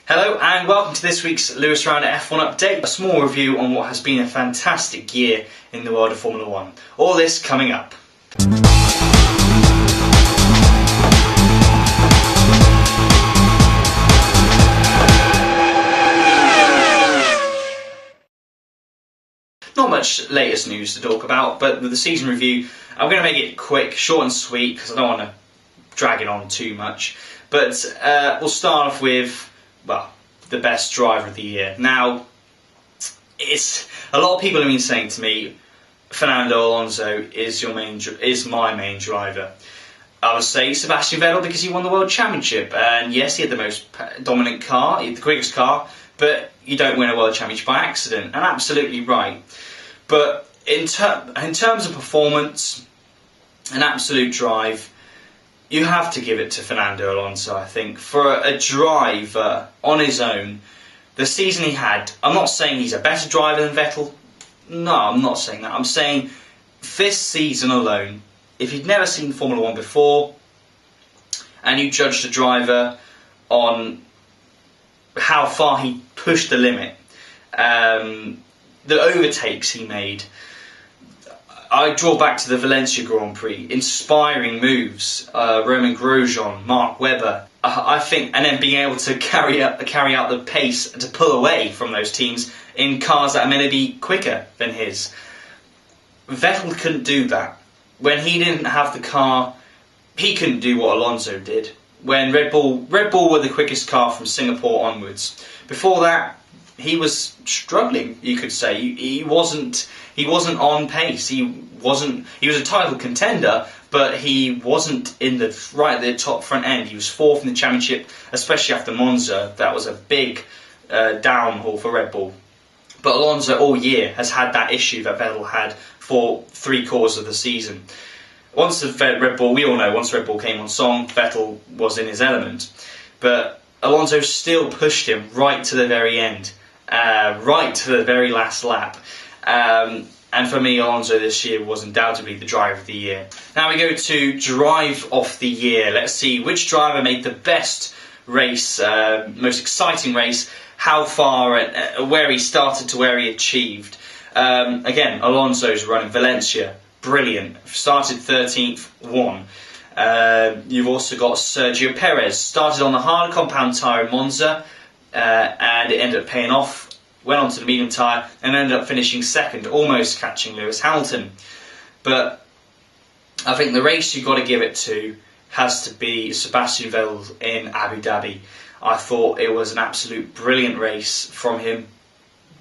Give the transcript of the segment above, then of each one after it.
Hello and welcome to this week's Lewis Round F1 update, a small review on what has been a fantastic year in the world of Formula 1. All this coming up. Not much latest news to talk about, but with the season review, I'm going to make it quick, short and sweet, because I don't want to drag it on too much. But we'll start off with, well, the best driver of the year. Now, it's a lot of people have been saying to me, Fernando Alonso is my main driver. I would say Sebastian Vettel because he won the World Championship, and yes, he had the most dominant car, he had the quickest car, but you don't win a World Championship by accident, and absolutely right. But in terms of performance and absolute drive, you have to give it to Fernando Alonso, I think. For a driver on his own, the season he had, I'm not saying he's a better driver than Vettel. No, I'm not saying that. I'm saying this season alone, if you'd never seen Formula 1 before, and you judged a driver on how far he pushed the limit, the overtakes he made, I draw back to the Valencia Grand Prix, inspiring moves, Romain Grosjean, Mark Webber, I think, and then being able to carry out the pace to pull away from those teams in cars that are meant to be quicker than his. Vettel couldn't do that. When he didn't have the car, he couldn't do what Alonso did. When Red Bull were the quickest car from Singapore onwards. Before that, he was struggling, you could say. He wasn't on pace. He was a title contender, but he wasn't in the top front end. He was fourth in the championship, especially after Monza. That was a big downhaul for Red Bull. But Alonso all year has had that issue that Vettel had for 3/4 of the season. Once Red Bull, we all know, once Red Bull came on song, Vettel was in his element. But Alonso still pushed him right to the very end, right to the very last lap. And for me, Alonso this year was undoubtedly the driver of the year. Now we go to drive of the year. Let's see which driver made the best race, most exciting race, how far, where he started to where he achieved. Again, Alonso's run in Valencia, brilliant. Started 13th, won. You've also got Sergio Perez, started on the hard compound tyre in Monza, and it ended up paying off. Went on to the medium tyre and ended up finishing second, almost catching Lewis Hamilton. But I think the race you've got to give it to has to be Sebastian Vettel in Abu Dhabi. I thought it was an absolute brilliant race from him.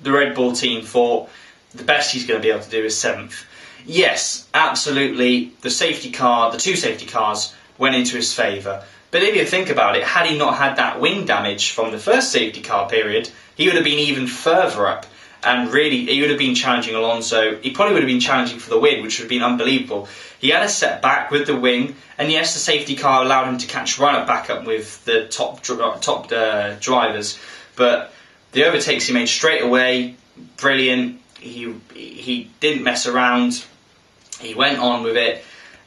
The Red Bull team thought the best he's going to be able to do is 7th. Yes, absolutely, the two safety cars went into his favour. But if you think about it, had he not had that wing damage from the first safety car period, he would have been even further up. And really, he would have been challenging Alonso. He probably would have been challenging for the win, which would have been unbelievable. He had a setback with the wing, and yes, the safety car allowed him to catch right back up with the top drivers. But the overtakes he made straight away, brilliant. He didn't mess around. He went on with it,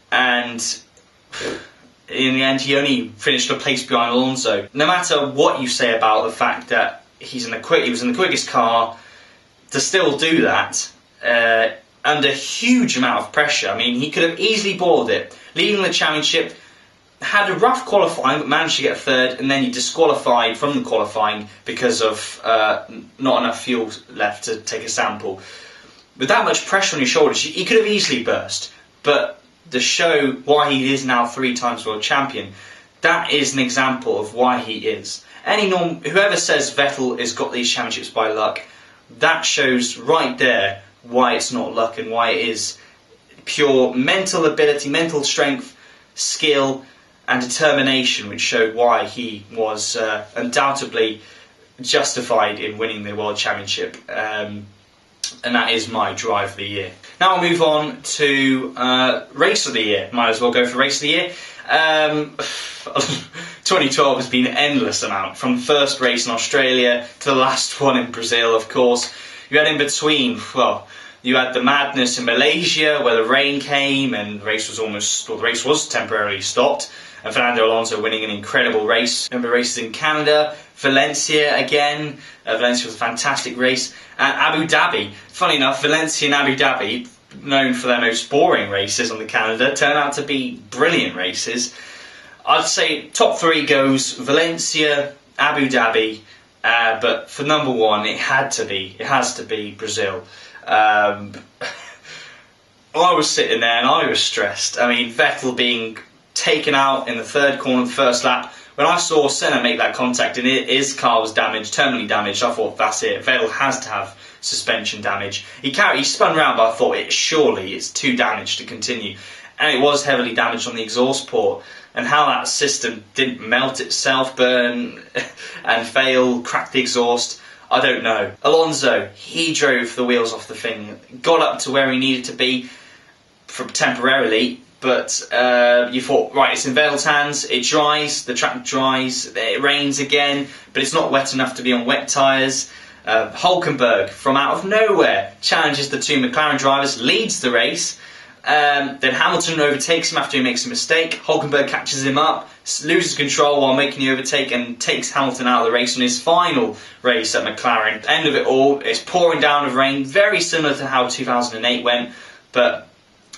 and in the end, he only finished a place behind Alonso. No matter what you say about the fact that he was in the quickest car, to still do that under huge amount of pressure. I mean, he could have easily balled it, leading the championship. Had a rough qualifying, but managed to get third, and then he disqualified from the qualifying because of not enough fuel left to take a sample. With that much pressure on your shoulders, he could have easily burst. But to show why he is now 3 times world champion, that is an example of why he is. Whoever says Vettel has got these championships by luck, that shows right there why it's not luck and why it is pure mental ability, mental strength, skill and determination, which showed why he was undoubtedly justified in winning the World Championship. And that is my drive of the year. Now I'll move on to race of the year. Might as well go for race of the year. 2012 has been an endless amount, from the first race in Australia to the last one in Brazil, of course. You had in between, well, you had the madness in Malaysia where the rain came and the race was temporarily stopped. and Fernando Alonso winning an incredible race. Remember races in Canada, Valencia again. Valencia was a fantastic race. And Abu Dhabi. Funny enough, Valencia and Abu Dhabi, known for their most boring races on the calendar, turned out to be brilliant races. I'd say top 3 goes Valencia, Abu Dhabi, but for number 1, it has to be Brazil. I was sitting there and I was stressed. I mean, Vettel being taken out in the 3rd corner of the first lap. When I saw Senna make that contact and his car was damaged, terminally damaged, I thought, that's it. Vettel has to have suspension damage. He spun around, but I thought, surely it's too damaged to continue. And it was heavily damaged on the exhaust port. And how that system didn't melt itself, burn and fail, crack the exhaust, I don't know. Alonso, he drove the wheels off the thing, got up to where he needed to be temporarily, but you thought, right, it's in Vettel's hands, it dries, the track dries, it rains again, but it's not wet enough to be on wet tyres. Hulkenberg, from out of nowhere, challenges the 2 McLaren drivers, leads the race. Then Hamilton overtakes him after he makes a mistake. Hulkenberg catches him up, loses control while making the overtake, and takes Hamilton out of the race on his final race at McLaren. End of it all, it's pouring down with rain, very similar to how 2008 went, but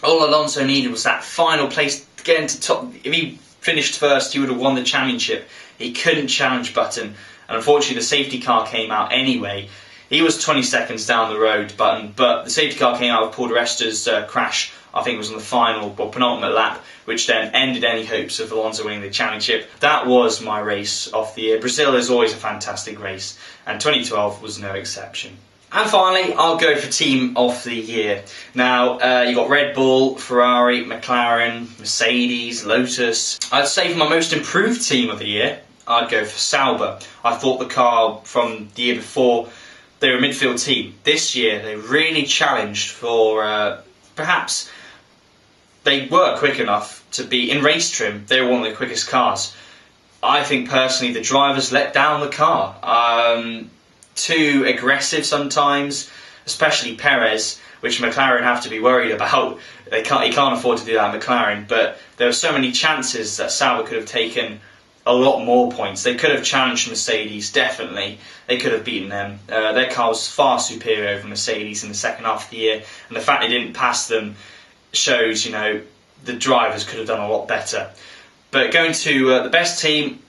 all Alonso needed was that final place to get into top. If he finished first, he would have won the championship. He couldn't challenge Button, and unfortunately the safety car came out anyway. He was 20 seconds down the road, Button, but the safety car came out with Paul di Resta's crash. I think it was on the final or penultimate lap, which then ended any hopes of Alonso winning the championship. That was my race of the year. Brazil is always a fantastic race, and 2012 was no exception. And finally, I'll go for Team of the Year. Now, you got Red Bull, Ferrari, McLaren, Mercedes, Lotus. I'd say for my most improved Team of the Year, I'd go for Sauber. I thought the car from the year before, they were a midfield team. This year, they really challenged for perhaps. They were quick enough to be in race trim. They were one of the quickest cars. I think personally the drivers let down the car. Too aggressive sometimes, especially Perez, which McLaren have to be worried about. He can't afford to do that in McLaren. But there were so many chances that Sauber could have taken a lot more points. They could have challenged Mercedes, definitely. They could have beaten them. Their car was far superior over Mercedes in the second half of the year, and the fact they didn't pass them shows, the drivers could have done a lot better. But going to the best team,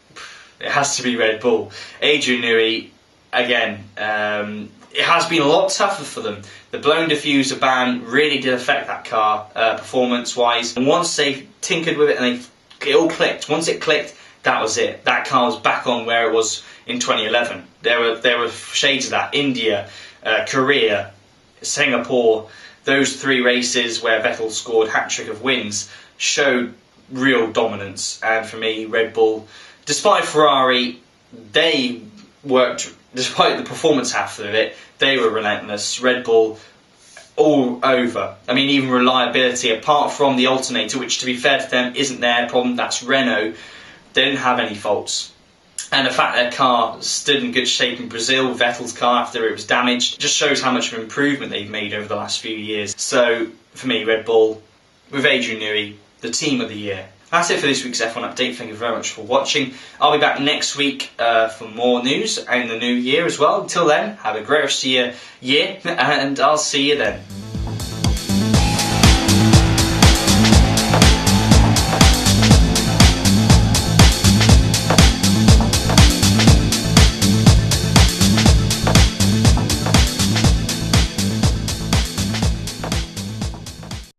it has to be Red Bull. Adrian Newey, again, it has been a lot tougher for them. The blown diffuser ban really did affect that car performance-wise. And once they tinkered with it and it all clicked, once it clicked, that was it. That car was back on where it was in 2011. There were shades of that. India, Korea, Singapore. Those 3 races where Vettel scored hat-trick of wins showed real dominance. And for me, Red Bull, despite Ferrari, they worked, despite the performance half of it, they were relentless. Red Bull, all over. I mean, even reliability, apart from the alternator, which to be fair to them isn't their problem, that's Renault, they didn't have any faults. And the fact their car stood in good shape in Brazil, Vettel's car, after it was damaged, just shows how much of an improvement they've made over the last few years. So, for me, Red Bull, with Adrian Newey, the Team of the Year. That's it for this week's F1 update. Thank you very much for watching. I'll be back next week for more news and the new year as well. Until then, have a great rest of your year, and I'll see you then.